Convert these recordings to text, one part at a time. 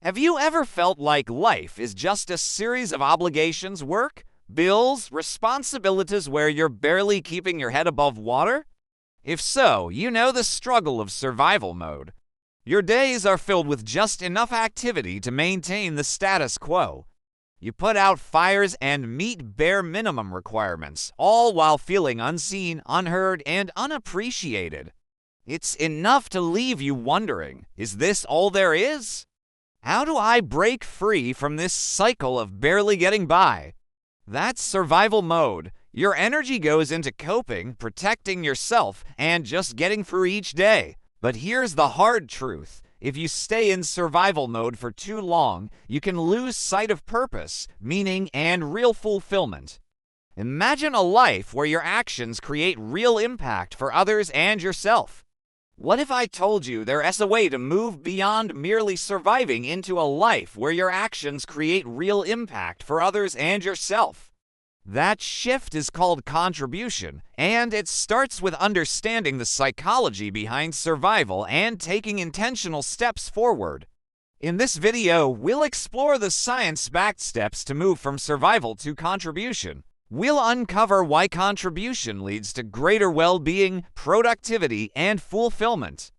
Have you ever felt like life is just a series of obligations, work, bills, responsibilities where you're barely keeping your head above water? If so, you know the struggle of survival mode. Your days are filled with just enough activity to maintain the status quo. You put out fires and meet bare minimum requirements, all while feeling unseen, unheard, and unappreciated. It's enough to leave you wondering, is this all there is? How do I break free from this cycle of barely getting by? That's survival mode. Your energy goes into coping, protecting yourself, and just getting through each day. But here's the hard truth. If you stay in survival mode for too long, you can lose sight of purpose, meaning, and real fulfillment. Imagine a life where your actions create real impact for others and yourself. What if I told you there's a way to move beyond merely surviving into a life where your actions create real impact for others and yourself? That shift is called contribution, and it starts with understanding the psychology behind survival and taking intentional steps forward. In this video, we'll explore the science-backed steps to move from survival to contribution. We'll uncover why contribution leads to greater well-being, productivity, and fulfillment.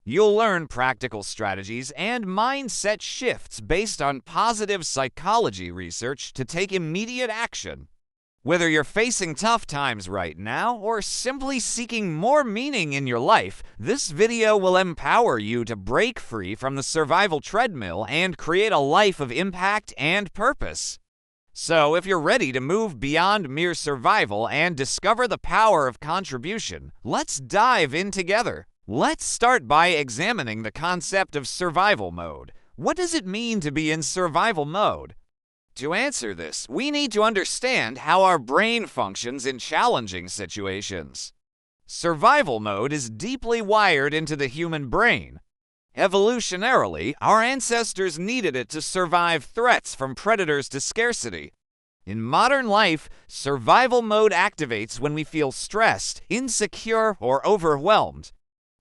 You'll learn practical strategies and mindset shifts based on positive psychology research to take immediate action. Whether you're facing tough times right now or simply seeking more meaning in your life, this video will empower you to break free from the survival treadmill and create a life of impact and purpose. So, if you're ready to move beyond mere survival and discover the power of contribution, let's dive in together. Let's start by examining the concept of survival mode. What does it mean to be in survival mode? To answer this, we need to understand how our brain functions in challenging situations. Survival mode is deeply wired into the human brain. Evolutionarily, our ancestors needed it to survive threats from predators to scarcity. In modern life, survival mode activates when we feel stressed, insecure, or overwhelmed.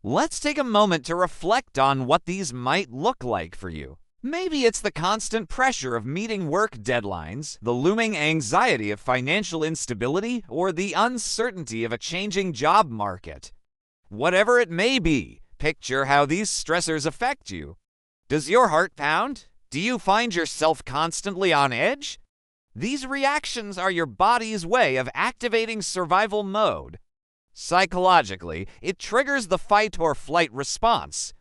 Let's take a moment to reflect on what these might look like for you. Maybe it's the constant pressure of meeting work deadlines, the looming anxiety of financial instability, or the uncertainty of a changing job market. Whatever it may be, picture how these stressors affect you. Does your heart pound? Do you find yourself constantly on edge? These reactions are your body's way of activating survival mode. Psychologically, it triggers the fight or flight response.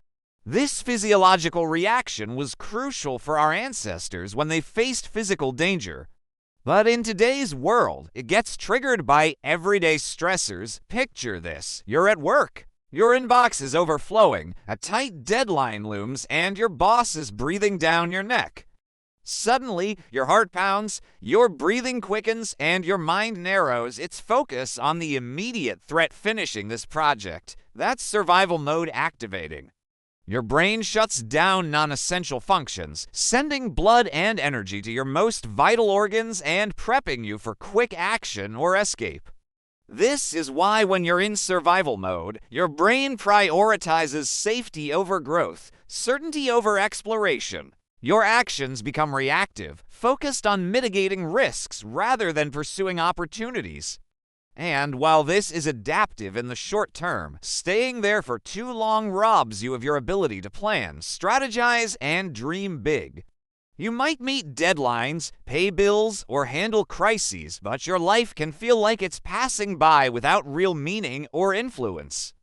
This physiological reaction was crucial for our ancestors when they faced physical danger. But in today's world, it gets triggered by everyday stressors. Picture this. You're at work. Your inbox is overflowing, a tight deadline looms, and your boss is breathing down your neck. Suddenly, your heart pounds, your breathing quickens, and your mind narrows its focus on the immediate threat finishing this project. That's survival mode activating. Your brain shuts down non-essential functions, sending blood and energy to your most vital organs and prepping you for quick action or escape. This is why when you're in survival mode, your brain prioritizes safety over growth, certainty over exploration. Your actions become reactive, focused on mitigating risks rather than pursuing opportunities. And while this is adaptive in the short term, staying there for too long robs you of your ability to plan, strategize, and dream big. You might meet deadlines, pay bills, or handle crises, but your life can feel like it's passing by without real meaning or influence.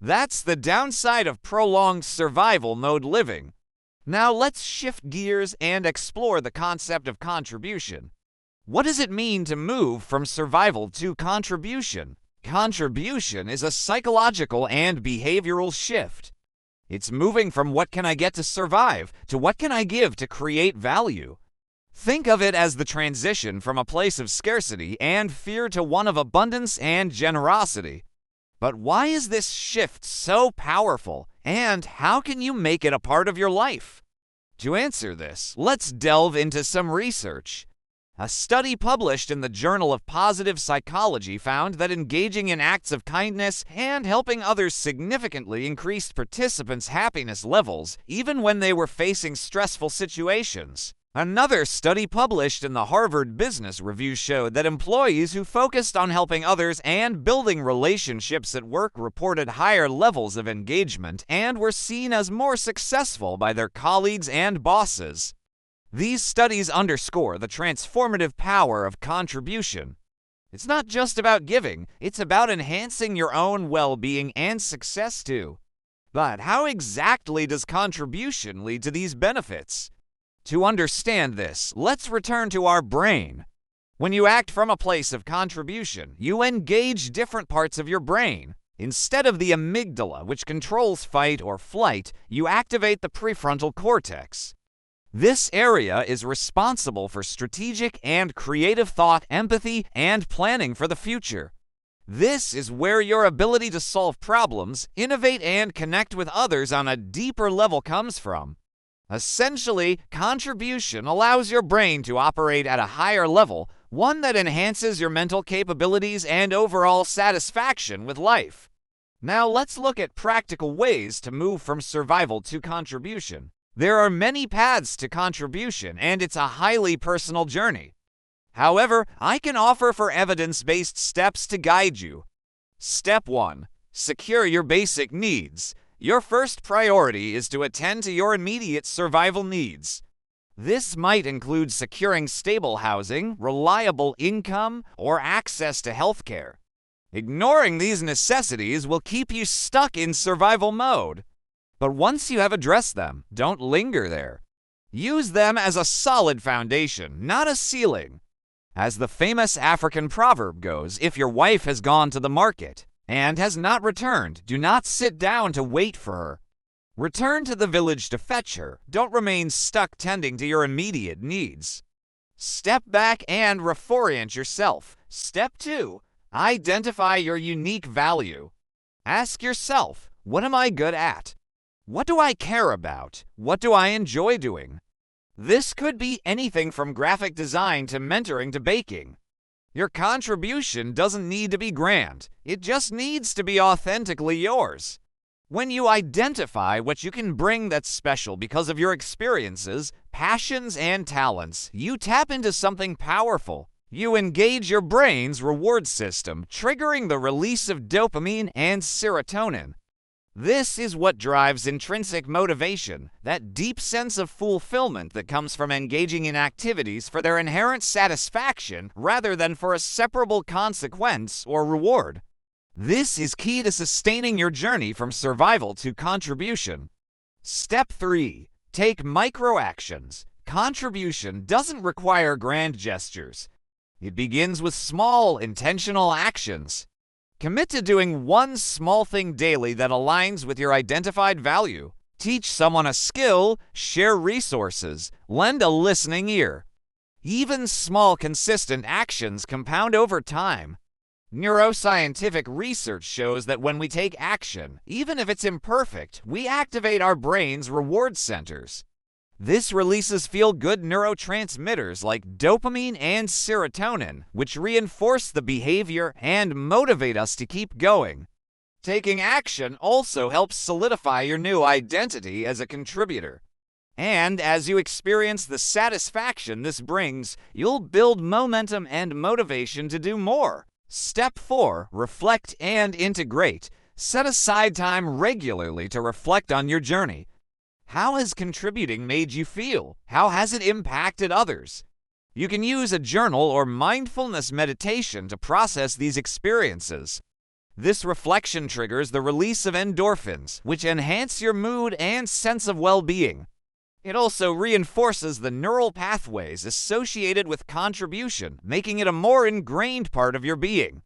That's the downside of prolonged survival mode living. Now let's shift gears and explore the concept of contribution. What does it mean to move from survival to contribution? Contribution is a psychological and behavioral shift. It's moving from what can I get to survive to what can I give to create value. Think of it as the transition from a place of scarcity and fear to one of abundance and generosity. But why is this shift so powerful, and how can you make it a part of your life? To answer this, let's delve into some research. A study published in the Journal of Positive Psychology found that engaging in acts of kindness and helping others significantly increased participants' happiness levels, even when they were facing stressful situations. Another study published in the Harvard Business Review showed that employees who focused on helping others and building relationships at work reported higher levels of engagement and were seen as more successful by their colleagues and bosses. These studies underscore the transformative power of contribution. It's not just about giving, it's about enhancing your own well-being and success too. But how exactly does contribution lead to these benefits? To understand this, let's return to our brain. When you act from a place of contribution, you engage different parts of your brain. Instead of the amygdala, which controls fight or flight, you activate the prefrontal cortex. This area is responsible for strategic and creative thought, empathy, and planning for the future. This is where your ability to solve problems, innovate, and connect with others on a deeper level comes from. Essentially, contribution allows your brain to operate at a higher level, one that enhances your mental capabilities and overall satisfaction with life. Now let's look at practical ways to move from survival to contribution. There are many paths to contribution, and it's a highly personal journey. However, I can offer evidence-based steps to guide you. Step 1. Secure your basic needs. Your first priority is to attend to your immediate survival needs. This might include securing stable housing, reliable income, or access to healthcare. Ignoring these necessities will keep you stuck in survival mode. But once you have addressed them, don't linger there. Use them as a solid foundation, not a ceiling. As the famous African proverb goes, if your wife has gone to the market and has not returned, do not sit down to wait for her. Return to the village to fetch her. Don't remain stuck tending to your immediate needs. Step back and reorient yourself. Step 2. Identify your unique value. Ask yourself, what am I good at? What do I care about? What do I enjoy doing? This could be anything from graphic design to mentoring to baking. Your contribution doesn't need to be grand. It just needs to be authentically yours. When you identify what you can bring that's special because of your experiences, passions, and talents, you tap into something powerful. You engage your brain's reward system, triggering the release of dopamine and serotonin. This is what drives intrinsic motivation, that deep sense of fulfillment that comes from engaging in activities for their inherent satisfaction rather than for a separable consequence or reward. This is key to sustaining your journey from survival to contribution. Step 3. Take micro-actions. Contribution doesn't require grand gestures. It begins with small, intentional actions. Commit to doing one small thing daily that aligns with your identified value. Teach someone a skill, share resources, lend a listening ear. Even small, consistent actions compound over time. Neuroscientific research shows that when we take action, even if it's imperfect, we activate our brain's reward centers. This releases feel-good neurotransmitters like dopamine and serotonin, which reinforce the behavior and motivate us to keep going. Taking action also helps solidify your new identity as a contributor. And as you experience the satisfaction this brings, you'll build momentum and motivation to do more. Step 4. Reflect and integrate. Set aside time regularly to reflect on your journey. How has contributing made you feel? How has it impacted others? You can use a journal or mindfulness meditation to process these experiences. This reflection triggers the release of endorphins, which enhance your mood and sense of well-being. It also reinforces the neural pathways associated with contribution, making it a more ingrained part of your being.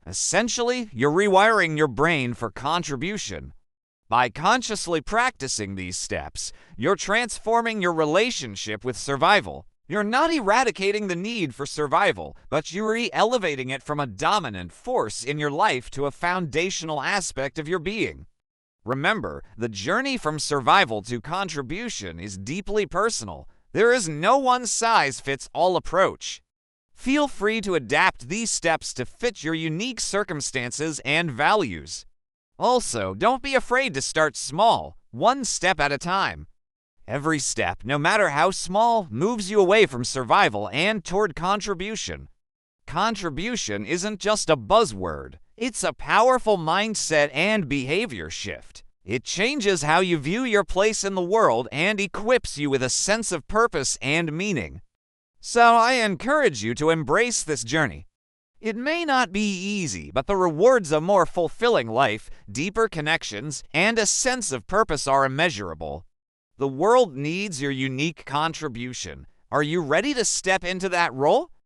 Essentially, you're rewiring your brain for contribution. By consciously practicing these steps, you're transforming your relationship with survival. You're not eradicating the need for survival, but you're elevating it from a dominant force in your life to a foundational aspect of your being. Remember, the journey from survival to contribution is deeply personal. There is no one-size-fits-all approach. Feel free to adapt these steps to fit your unique circumstances and values. Also, don't be afraid to start small, one step at a time. Every step, no matter how small, moves you away from survival and toward contribution. Contribution isn't just a buzzword, it's a powerful mindset and behavior shift. It changes how you view your place in the world and equips you with a sense of purpose and meaning. So I encourage you to embrace this journey. It may not be easy, but the rewards of a more fulfilling life, deeper connections, and a sense of purpose are immeasurable. The world needs your unique contribution. Are you ready to step into that role?